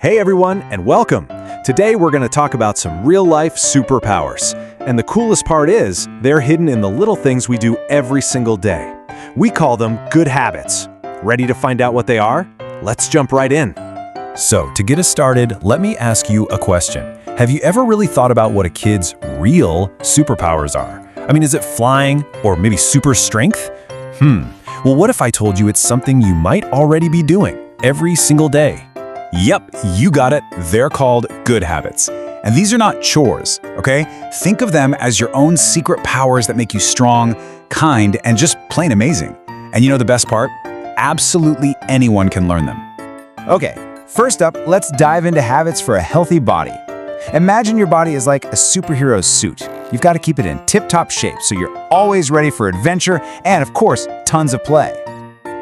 Hey everyone, and welcome! Today we're going to talk about some real-life superpowers. And the coolest part is, they're hidden in the little things we do every single day. We call them good habits. Ready to find out what they are? Let's jump right in. So, to get us started, let me ask you a question. Have you ever really thought about what a kid's real superpowers are? I mean, is it flying or maybe super strength? Well, what if I told you it's something you might already be doing every single day? Yep, you got it. They're called good habits. And these are not chores, okay? Think of them as your own secret powers that make you strong, kind, and just plain amazing. And you know the best part? Absolutely anyone can learn them. Okay, first up, let's dive into habits for a healthy body. Imagine your body is like a superhero's suit. You've got to keep it in tip-top shape so you're always ready for adventure and, of course, tons of play.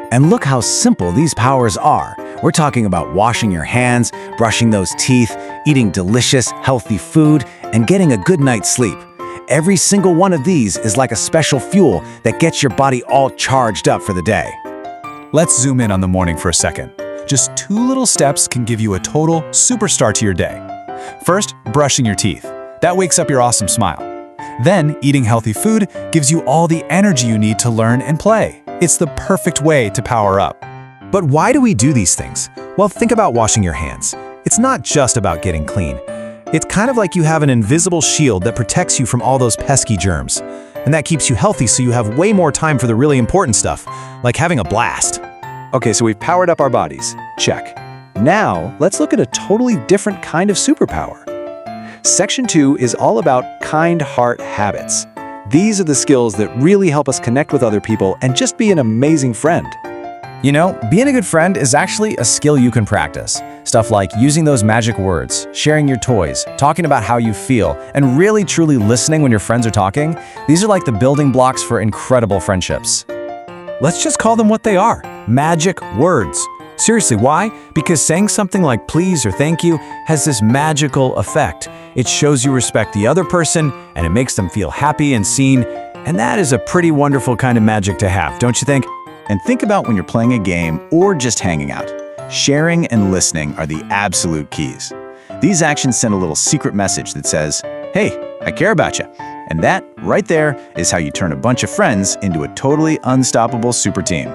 And look how simple these powers are. We're talking about washing your hands, brushing those teeth, eating delicious, healthy food, and getting a good night's sleep. Every single one of these is like a special fuel that gets your body all charged up for the day. Let's zoom in on the morning for a second. Just 2 little steps can give you a total superstar to your day. First, brushing your teeth. That wakes up your awesome smile. Then, eating healthy food gives you all the energy you need to learn and play. It's the perfect way to power up. But why do we do these things? Well, think about washing your hands. It's not just about getting clean. It's kind of like you have an invisible shield that protects you from all those pesky germs. And that keeps you healthy so you have way more time for the really important stuff, like having a blast. Okay, so we've powered up our bodies. Check. Now, let's look at a totally different kind of superpower. Section 2 is all about kind heart habits. These are the skills that really help us connect with other people and just be an amazing friend. You know, being a good friend is actually a skill you can practice. Stuff like using those magic words, sharing your toys, talking about how you feel, and really truly listening when your friends are talking. These are like the building blocks for incredible friendships. Let's just call them what they are, magic words. Seriously, why? Because saying something like please or thank you has this magical effect. It shows you respect the other person, and it makes them feel happy and seen, and that is a pretty wonderful kind of magic to have, don't you think? And think about when you're playing a game or just hanging out. Sharing and listening are the absolute keys. These actions send a little secret message that says, hey, I care about you. And that, right there, is how you turn a bunch of friends into a totally unstoppable super team.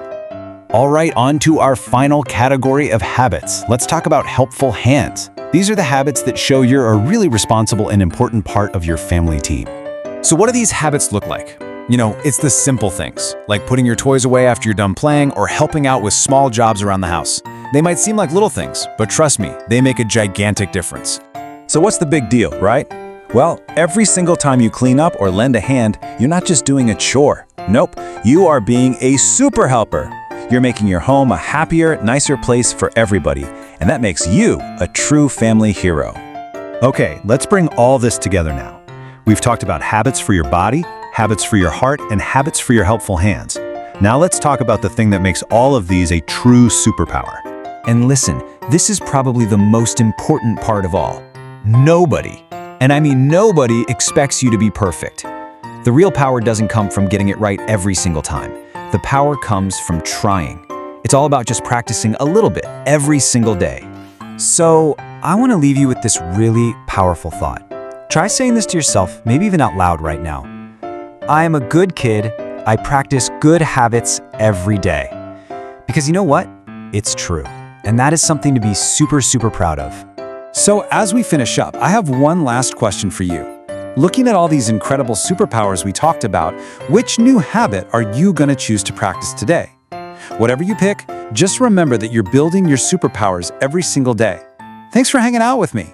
All right, on to our final category of habits. Let's talk about helpful hands. These are the habits that show you're a really responsible and important part of your family team. So what do these habits look like? You know, it's the simple things, like putting your toys away after you're done playing or helping out with small jobs around the house. They might seem like little things, but trust me, they make a gigantic difference. So what's the big deal, right? Well, every single time you clean up or lend a hand, you're not just doing a chore. Nope, you are being a super helper. You're making your home a happier, nicer place for everybody, and that makes you a true family hero. Okay, let's bring all this together now. We've talked about habits for your body, habits for your heart, and habits for your helpful hands. Now let's talk about the thing that makes all of these a true superpower. And listen, this is probably the most important part of all. Nobody, and I mean nobody, expects you to be perfect. The real power doesn't come from getting it right every single time. The power comes from trying. It's all about just practicing a little bit every single day. So, I want to leave you with this really powerful thought. Try saying this to yourself, maybe even out loud right now. I am a good kid. I practice good habits every day. Because you know what? It's true. And that is something to be super, super proud of. So as we finish up, I have one last question for you. Looking at all these incredible superpowers we talked about, which new habit are you going to choose to practice today? Whatever you pick, just remember that you're building your superpowers every single day. Thanks for hanging out with me.